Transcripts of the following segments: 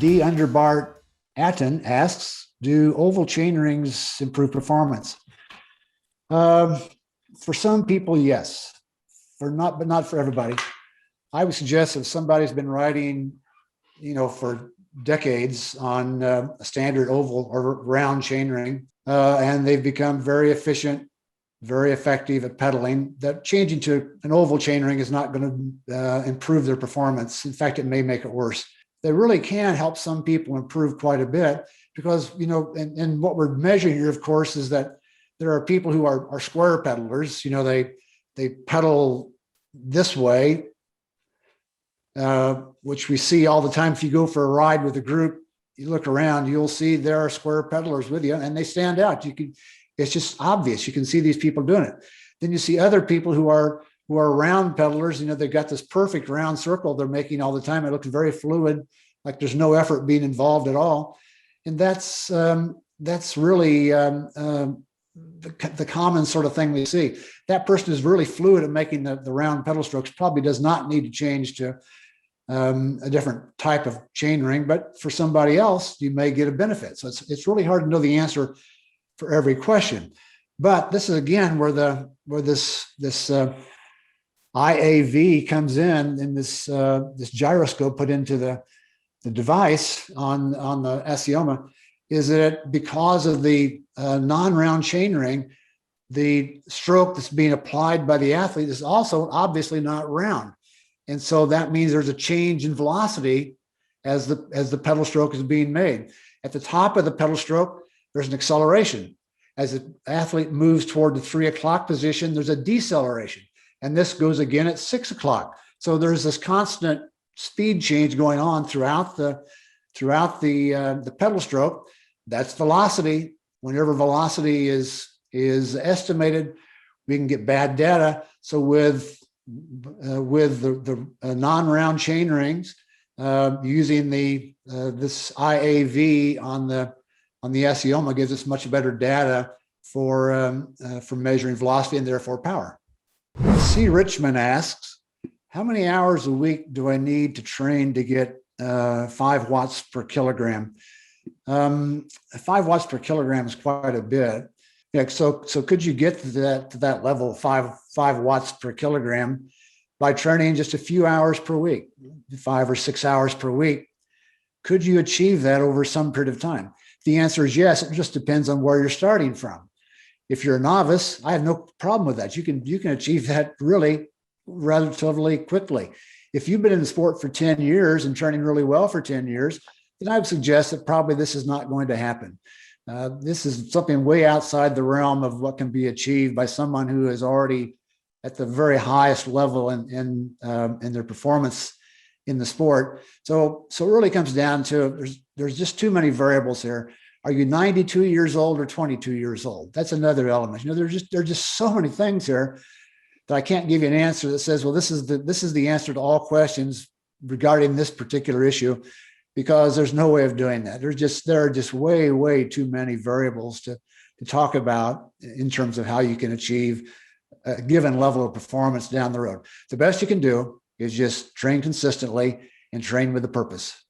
D. Underbar Atten asks, do oval chain rings improve performance? For some people, yes. But not for everybody. I would suggest if somebody's been riding, for decades on a standard oval or round chain ring, and they've become very efficient, very effective at pedaling, that changing to an oval chain ring is not going to improve their performance. In fact, it may make it worse. They really can help some people improve quite a bit because, and what we're measuring here, of course, is that there are people who are square pedalers. They pedal this way, which we see all the time. If you go for a ride with a group, you look around, you'll see there are square pedalers with you, and they stand out. It's just obvious. You can see these people doing it. Then you see other people who are round pedalers. They've got this perfect round circle they're making all the time. It looks very fluid, like there's no effort being involved at all. And that's really the common sort of thing we see. That person is really fluid at making the round pedal strokes, probably does not need to change to a different type of chain ring, but for somebody else, you may get a benefit. So it's really hard to know the answer for every question. But this is again where this IAV comes in this gyroscope put into the device on the ASSIOMA, is that because of the non-round chain ring, the stroke that's being applied by the athlete is also obviously not round. And so that means there's a change in velocity as the pedal stroke is being made. At the top of the pedal stroke, there's an acceleration. As the athlete moves toward the 3 o'clock position, there's a deceleration. And this goes again at 6 o'clock. So there's this constant speed change going on throughout the pedal stroke. That's velocity. Whenever velocity is estimated, we can get bad data. So with the non-round chain rings, using this IAV on the ASSIOMA gives us much better data for measuring velocity and therefore power. C. Richmond asks, how many hours a week do I need to train to get 5 watts per kilogram? 5 watts per kilogram is quite a bit. Yeah, so could you get to that level of 5 watts per kilogram by training just a few hours per week, 5 or 6 hours per week? Could you achieve that over some period of time? The answer is yes. It just depends on where you're starting from. If you're a novice, I have no problem with that. You can achieve that really relatively quickly. If you've been in the sport for 10 years and training really well for 10 years, then I would suggest that probably this is not going to happen. This is something way outside the realm of what can be achieved by someone who is already at the very highest level in their performance in the sport. So it really comes down to there's just too many variables here. Are you 92 years old or 22 years old? That's another element. There's just so many things here that I can't give you an answer that says, well, this is the answer to all questions regarding this particular issue, because there's no way of doing that. There are just way too many variables to talk about in terms of how you can achieve a given level of performance down the road. The best you can do is just train consistently and train with a purpose.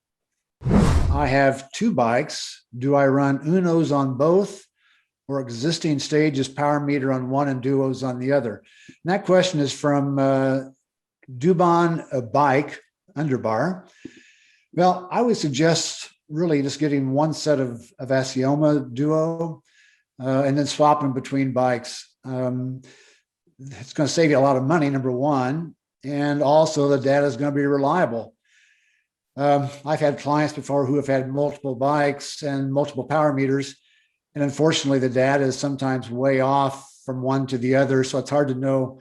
I have 2 bikes. Do I run Unos on both or existing stages power meter on one and duos on the other? And that question is from Dubon a Bike Underbar. Well, I would suggest really just getting one set of ASSIOMA duo and then swapping between bikes. It's going to save you a lot of money, number one, and also the data is going to be reliable. I've had clients before who have had multiple bikes and multiple power meters, and unfortunately the data is sometimes way off from one to the other, so it's hard to know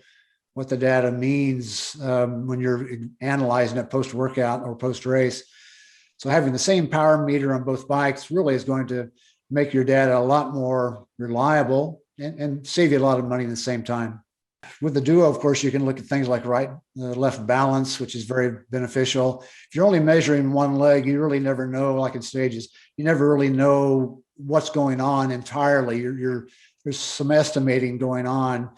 what the data means when you're analyzing it post-workout or post-race. So having the same power meter on both bikes really is going to make your data a lot more reliable and save you a lot of money at the same time. With the duo, of course, you can look at things like right-left balance, which is very beneficial. If you're only measuring one leg, you really never know, like in stages, you never really know what's going on entirely. There's some estimating going on,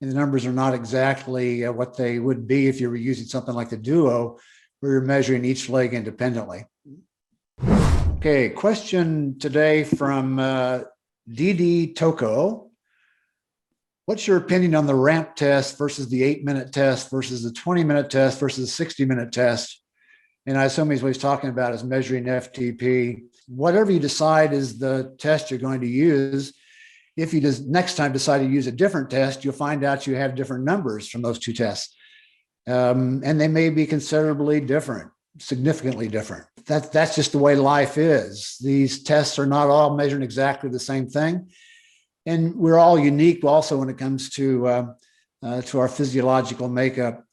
and the numbers are not exactly what they would be if you were using something like the duo, where you're measuring each leg independently. Okay, question today from DD Toko. What's your opinion on the ramp test versus the 8-minute test versus the 20-minute test versus the 60-minute test? And I assume what he's talking about is measuring FTP. Whatever you decide is the test you're going to use, if you just next time decide to use a different test, you'll find out you have different numbers from those two tests. And they may be considerably different, significantly different. That's just the way life is. These tests are not all measuring exactly the same thing. And we're all unique also when it comes to our physiological makeup.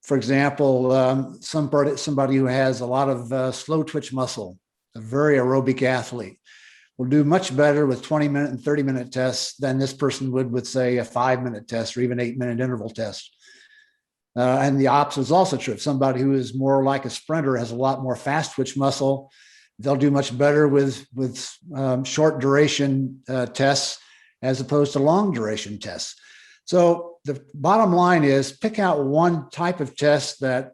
For example, somebody who has a lot of slow twitch muscle, a very aerobic athlete, will do much better with 20-minute and 30-minute tests than this person would with, say, a 5-minute test or even 8-minute interval test. And the opposite is also true. If somebody who is more like a sprinter has a lot more fast twitch muscle, they'll do much better with short duration tests as opposed to long duration tests. So the bottom line is pick out one type of test that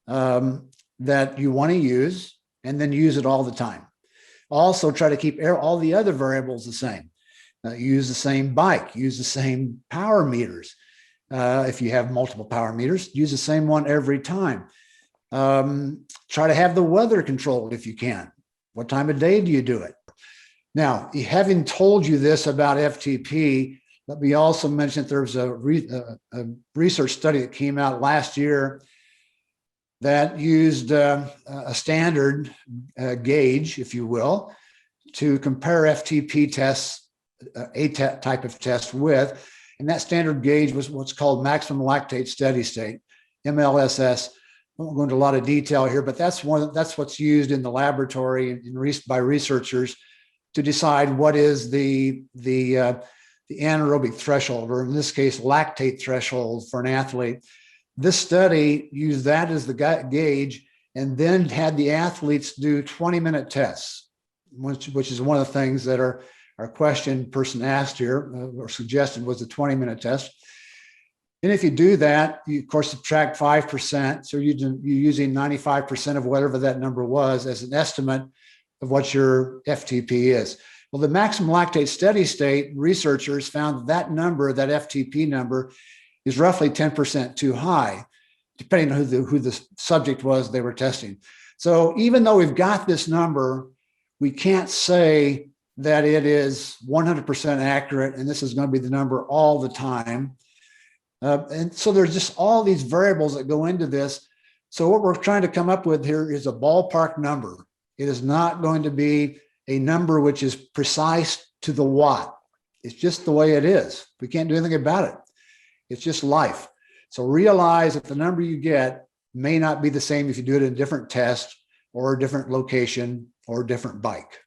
you want to use and then use it all the time. Also try to keep all the other variables the same. Use the same bike, use the same power meters. If you have multiple power meters, use the same one every time. Try to have the weather controlled if you can. What time of day do you do it? Now, having told you this about FTP, let me also mention that there's a research study that came out last year that used a standard gauge, if you will, to compare FTP tests, a type of test with. And that standard gauge was what's called maximum lactate steady state, MLSS. I won't go into a lot of detail here, but that's what's used in the laboratory by researchers to decide what is the anaerobic threshold, or in this case, lactate threshold for an athlete. This study used that as the gauge and then had the athletes do 20-minute tests, which is one of the things that our question person asked here or suggested was a 20-minute test. And if you do that, you of course subtract 5%. So you're using 95% of whatever that number was as an estimate of what your FTP is. Well, the maximum lactate steady state, researchers found that number, that FTP number, is roughly 10% too high, depending on who the subject was they were testing. So even though we've got this number, we can't say that it is 100% accurate and this is going to be the number all the time. And so there's just all these variables that go into this. So what we're trying to come up with here is a ballpark number. It is not going to be a number which is precise to the watt. It's just the way it is. We can't do anything about it. It's just life. So realize that the number you get may not be the same if you do it in a different test or a different location or a different bike.